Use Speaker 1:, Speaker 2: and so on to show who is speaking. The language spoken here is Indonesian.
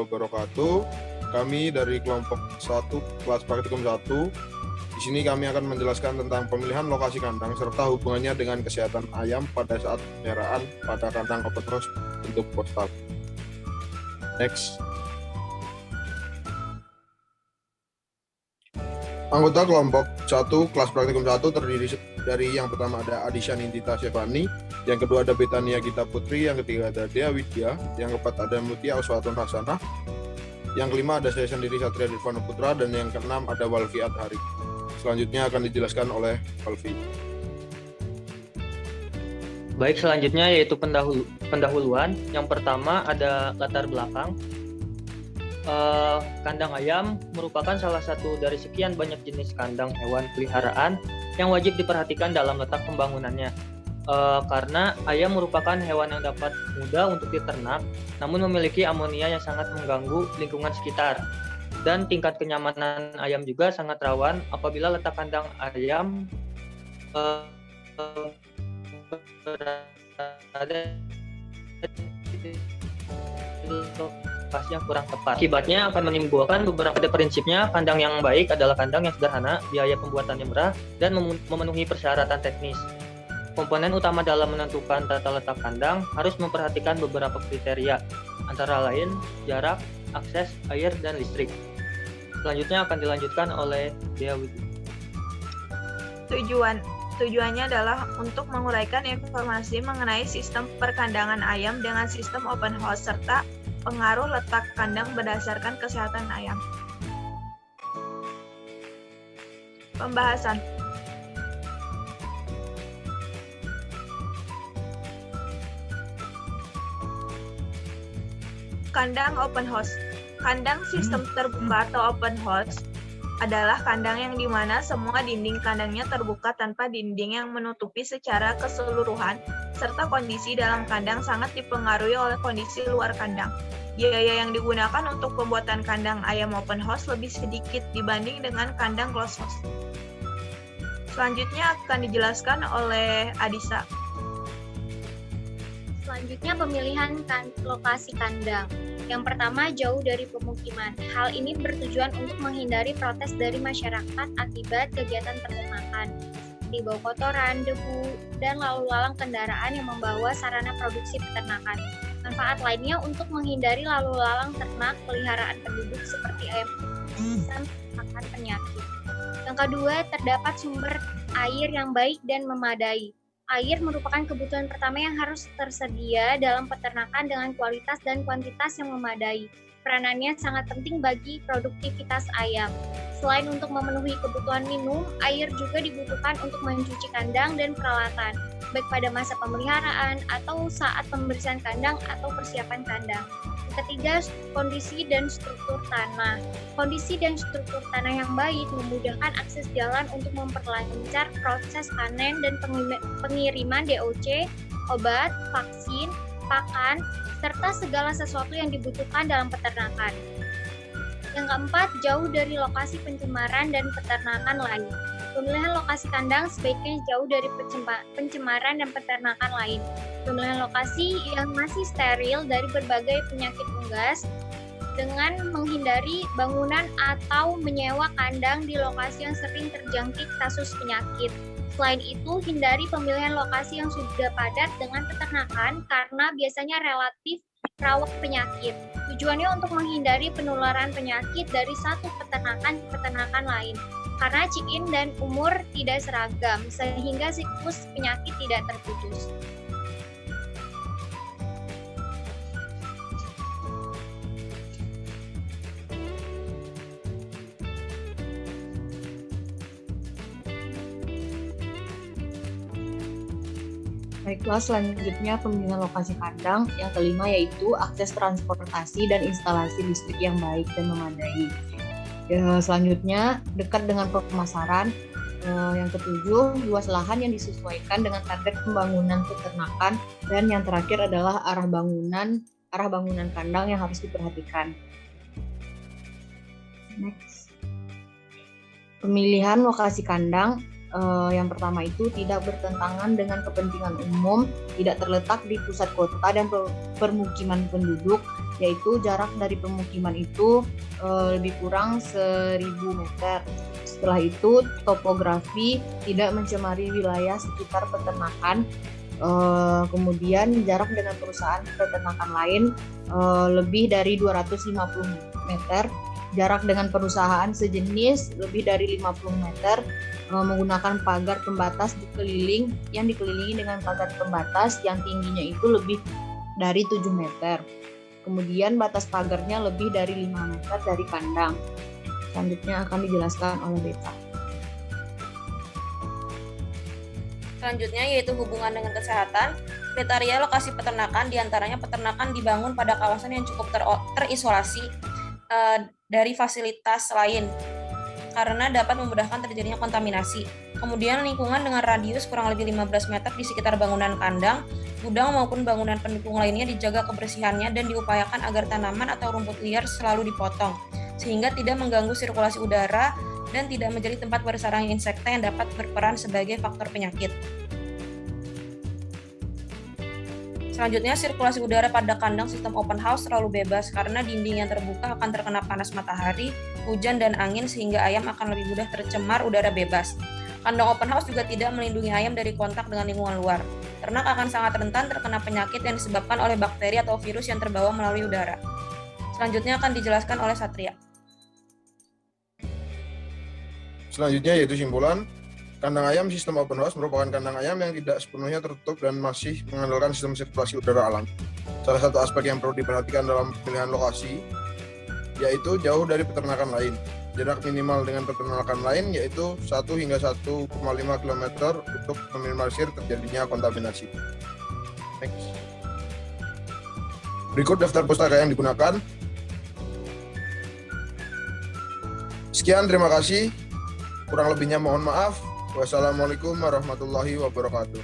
Speaker 1: wabarakatuh. Kami dari kelompok 1 kelas praktikum 1. Di sini kami akan menjelaskan tentang pemilihan lokasi kandang serta hubungannya dengan kesehatan ayam pada saat pemeliharaan pada kandang open house bentuk postal. Next. Anggota kelompok 1 kelas praktikum 1 terdiri dari yang pertama ada Adisha Nindita Syevani, yang kedua ada Betania Gita Putri, yang ketiga ada Dea Widya, yang keempat ada Mutia Uswatun Hasanah, yang kelima ada saya sendiri Satria Dirvana Putra, dan yang keenam ada Walfi Adhari. Selanjutnya akan dijelaskan oleh Walfi.
Speaker 2: Baik, selanjutnya yaitu pendahuluan. Yang pertama ada latar belakang. Kandang ayam merupakan salah satu dari sekian banyak jenis kandang hewan peliharaan yang wajib diperhatikan dalam letak pembangunannya. Karena ayam merupakan hewan yang dapat mudah untuk diternak, namun memiliki amonia yang sangat mengganggu lingkungan sekitar. Dan tingkat kenyamanan ayam juga sangat rawan apabila letak kandang ayam berada di lokasi yang kurang tepat. Akibatnya akan menimbulkan beberapa. Pada prinsipnya, kandang yang baik adalah kandang yang sederhana, biaya pembuatannya murah, dan memenuhi persyaratan teknis. Komponen utama dalam menentukan tata letak kandang harus memperhatikan beberapa kriteria, antara lain jarak, akses, air, dan listrik. Selanjutnya akan dilanjutkan oleh Dea Widya.
Speaker 3: Tujuannya adalah untuk menguraikan informasi mengenai sistem perkandangan ayam dengan sistem open house serta pengaruh letak kandang berdasarkan kesehatan ayam. Pembahasan. Kandang open house. Kandang sistem terbuka atau open house adalah kandang yang dimana semua dinding kandangnya terbuka tanpa dinding yang menutupi secara keseluruhan, serta kondisi dalam kandang sangat dipengaruhi oleh kondisi luar kandang. Biaya yang digunakan untuk pembuatan kandang ayam open house lebih sedikit dibanding dengan kandang closed house. Selanjutnya akan dijelaskan oleh Adisa.
Speaker 4: Selanjutnya pemilihan lokasi kandang. Yang pertama, jauh dari pemukiman. Hal ini bertujuan untuk menghindari protes dari masyarakat akibat kegiatan peternakan, seperti bau kotoran, debu, dan lalu lalang kendaraan yang membawa sarana produksi peternakan. Manfaat lainnya untuk menghindari lalu lalang ternak peliharaan penduduk seperti ayam dan makan penyakit. Yang kedua, terdapat sumber air yang baik dan memadai. Air merupakan kebutuhan pertama yang harus tersedia dalam peternakan dengan kualitas dan kuantitas yang memadai. Peranannya sangat penting bagi produktivitas ayam. Selain untuk memenuhi kebutuhan minum, air juga dibutuhkan untuk mencuci kandang dan peralatan, baik pada masa pemeliharaan atau saat pembersihan kandang atau persiapan kandang. Ketiga, kondisi dan struktur tanah. Kondisi dan struktur tanah yang baik memudahkan akses jalan untuk memperlancar proses panen dan pengiriman DOC, obat, vaksin, pakan, serta segala sesuatu yang dibutuhkan dalam peternakan. Yang keempat, jauh dari lokasi pencemaran dan peternakan lain. Pemilihan lokasi kandang sebaiknya jauh dari pencemaran dan peternakan lain. Pemilihan lokasi yang masih steril dari berbagai penyakit unggas dengan menghindari bangunan atau menyewa kandang di lokasi yang sering terjangkit kasus penyakit. Selain itu, hindari pemilihan lokasi yang sudah padat dengan peternakan karena biasanya relatif rawan penyakit. Tujuannya untuk menghindari penularan penyakit dari satu peternakan ke peternakan lain. Karena chicken dan umur tidak seragam, sehingga siklus penyakit tidak terputus.
Speaker 5: Baiklah, selanjutnya pemilihan lokasi kandang. Yang kelima yaitu akses transportasi dan instalasi listrik yang baik dan memadai. Selanjutnya, dekat dengan pemasaran. Yang ketujuh, luas lahan yang disesuaikan dengan target pembangunan peternakan. Dan yang terakhir adalah arah bangunan kandang yang harus diperhatikan. Next. Pemilihan lokasi kandang. Yang pertama itu tidak bertentangan dengan kepentingan umum, tidak terletak di pusat kota dan permukiman penduduk, yaitu jarak dari pemukiman itu lebih kurang 1.000 meter. Setelah itu, topografi tidak mencemari wilayah sekitar peternakan. Kemudian jarak dengan perusahaan peternakan lain lebih dari 250 meter. Jarak dengan perusahaan sejenis lebih dari 50 meter. Menggunakan pagar pembatas yang dikelilingi dengan pagar pembatas yang tingginya itu lebih dari 7 meter. Kemudian batas pagarnya lebih dari 5 meter dari kandang. Selanjutnya akan dijelaskan oleh Beta.
Speaker 6: Selanjutnya yaitu hubungan dengan kesehatan. Kriteria lokasi peternakan diantaranya peternakan dibangun pada kawasan yang cukup terisolasi dari fasilitas lain karena dapat memudahkan terjadinya kontaminasi. Kemudian lingkungan dengan radius kurang lebih 15 meter di sekitar bangunan kandang, gudang maupun bangunan pendukung lainnya dijaga kebersihannya dan diupayakan agar tanaman atau rumput liar selalu dipotong, sehingga tidak mengganggu sirkulasi udara dan tidak menjadi tempat bersarangnya insekta yang dapat berperan sebagai faktor penyakit. Selanjutnya, sirkulasi udara pada kandang sistem open house selalu bebas karena dinding yang terbuka akan terkena panas matahari, hujan, dan angin sehingga ayam akan lebih mudah tercemar udara bebas. Kandang open house juga tidak melindungi ayam dari kontak dengan lingkungan luar. Ternak akan sangat rentan terkena penyakit yang disebabkan oleh bakteri atau virus yang terbawa melalui udara. Selanjutnya akan dijelaskan oleh Satria.
Speaker 1: Selanjutnya yaitu simpulan. Kandang ayam sistem open house merupakan kandang ayam yang tidak sepenuhnya tertutup dan masih mengandalkan sistem sirkulasi udara alam. Salah satu aspek yang perlu diperhatikan dalam pemilihan lokasi yaitu jauh dari peternakan lain. Jarak minimal dengan peternakan lain yaitu 1 hingga 1,5 km untuk meminimalisir terjadinya kontaminasi. Next. Berikut daftar pustaka yang digunakan. Sekian, terima kasih. Kurang lebihnya mohon maaf. Wassalamualaikum warahmatullahi wabarakatuh.